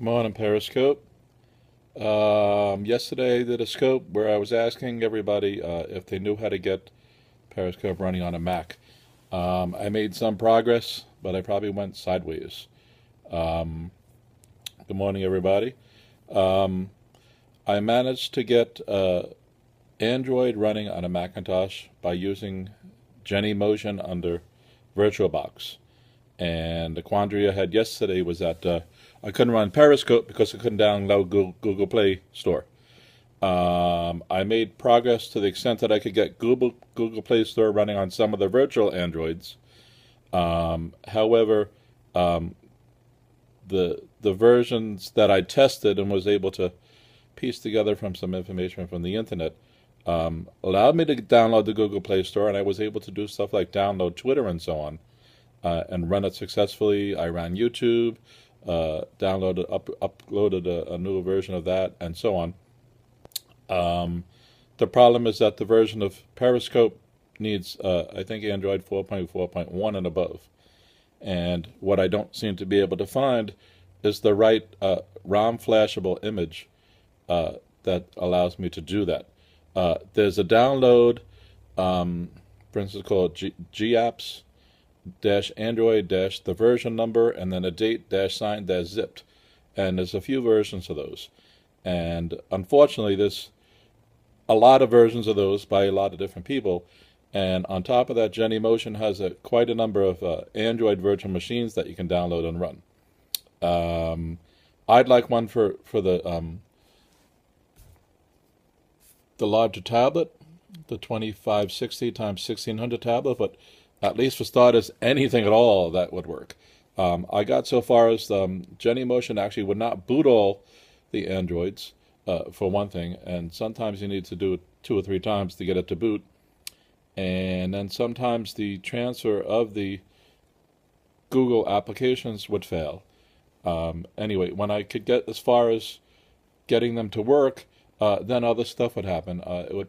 Morning, Periscope. Yesterday I did a scope where I was asking everybody if they knew how to get Periscope running on a Mac. I made some progress, but I probably went sideways. Um, Good morning, everybody. Um, I managed to get Android running on a Macintosh by using Genymotion under VirtualBox. And the quandary I had yesterday was that I couldn't run Periscope because I couldn't download Google Play Store. I made progress to the extent that I could get Google Play Store running on some of the virtual Androids. However, um, the versions that I tested and was able to piece together from some information from the internet allowed me to download the Google Play Store, and I was able to do stuff like download Twitter and so on, and run it successfully. I ran YouTube, uploaded a new version of that, and so on. Um, the problem is that the version of Periscope needs, I think, Android 4.4.1 and above. And what I don't seem to be able to find is the right ROM flashable image that allows me to do that. There's a download, um, for instance, called GApps dash Android dash the version number and then a date dash sign dash zipped. And there's a few versions of those. And unfortunately, there's a lot of versions of those by a lot of different people. And on top of that, Genymotion has quite a number of Android virtual machines that you can download and run. Um, I'd like one for the larger tablet, the 2560 times 1600 tablet, but at least for starters, anything at all that would work. I got so far as Genymotion actually would not boot all the Androids, for one thing, and sometimes you need to do it 2 or 3 times to get it to boot. And then sometimes the transfer of the Google applications would fail. Anyway, when I could get as far as getting them to work, then other stuff would happen. It would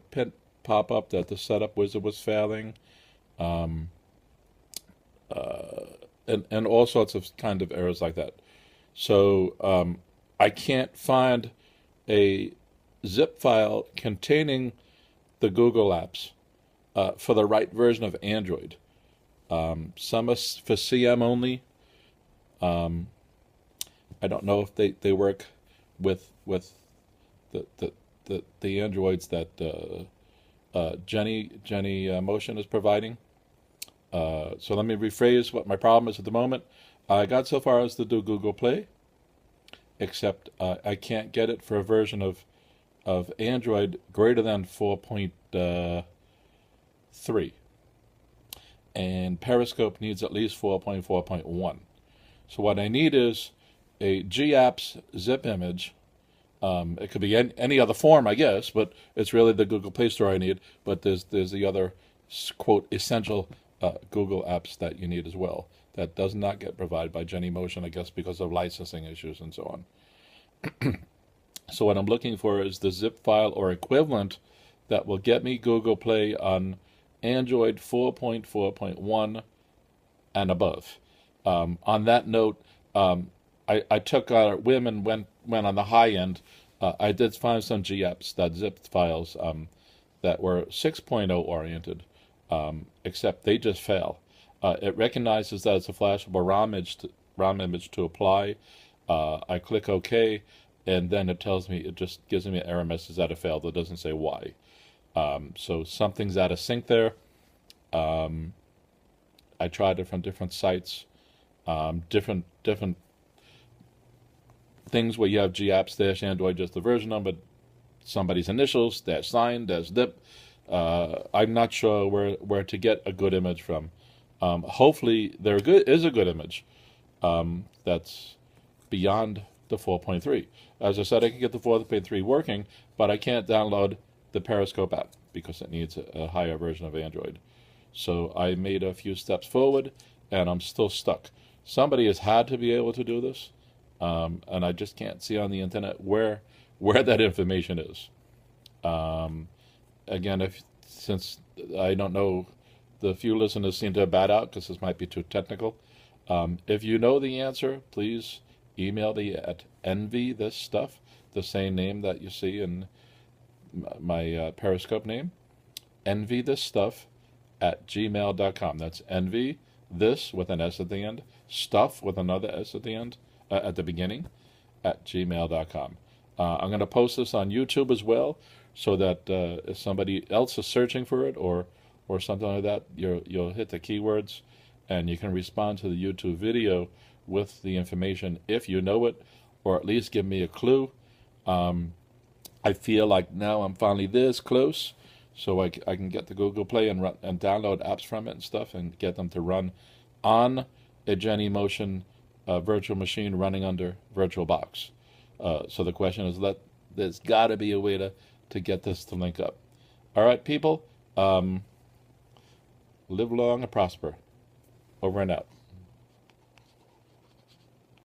pop up that the setup wizard was failing, um, uh, and all sorts of kind of errors like that. So I can't find a zip file containing the Google apps for the right version of Android. Some are for CM only. Um, I don't know if they work with the Androids that Jenny Motion is providing. So let me rephrase what my problem is at the moment. I got so far as to do Google Play, except I can't get it for a version of Android greater than 4.3, and Periscope needs at least 4.4.1. So what I need is a GApps zip image. It could be any other form, I guess, but it's really the Google Play Store I need. But there's the other quote essential Google apps that you need as well. That does not get provided by Genymotion, I guess, because of licensing issues and so on. So what I'm looking for is the zip file or equivalent that will get me Google Play on Android 4.4.1 and above. On that note, I took a whim and went on the high end. I did find some GApps.zip files that were 6.0 oriented, except they just fail. It recognizes that it's a flashable ROM image to apply. I click OK, and then it tells me, it just gives me an error message that it failed. It doesn't say why. So something's out of sync there. Um, I tried it from different sites, different things where you have GApps dash Android, just the version number, somebody's initials dash sign dash dip. I'm not sure where to get a good image from. Hopefully is a good image that's beyond the 4.3. As I said, I can get the 4.3 working, but I can't download the Periscope app because it needs a higher version of Android. So I made a few steps forward, and I'm still stuck. Somebody has had to be able to do this, and I just can't see on the internet where that information is. Um, Again, if since I don't know, the few listeners seem to have bat out because this might be too technical. If you know the answer, please email me at envythisstuff, the same name that you see in my Periscope name, envythisstuff at gmail.com. That's envy, this with an S at the end, stuff with another S at the end, at the beginning, at gmail.com. I'm going to post this on YouTube as well, so that if somebody else is searching for it or something like that, you'll hit the keywords and you can respond to the YouTube video with the information if you know it, or at least give me a clue. I feel like now I'm finally this close, so I can get the Google Play and download apps from it and stuff and get them to run on a Genymotion virtual machine running under VirtualBox. So the question is, there's got to be a way to get this to link up. All right, people, live long and prosper. Over and out.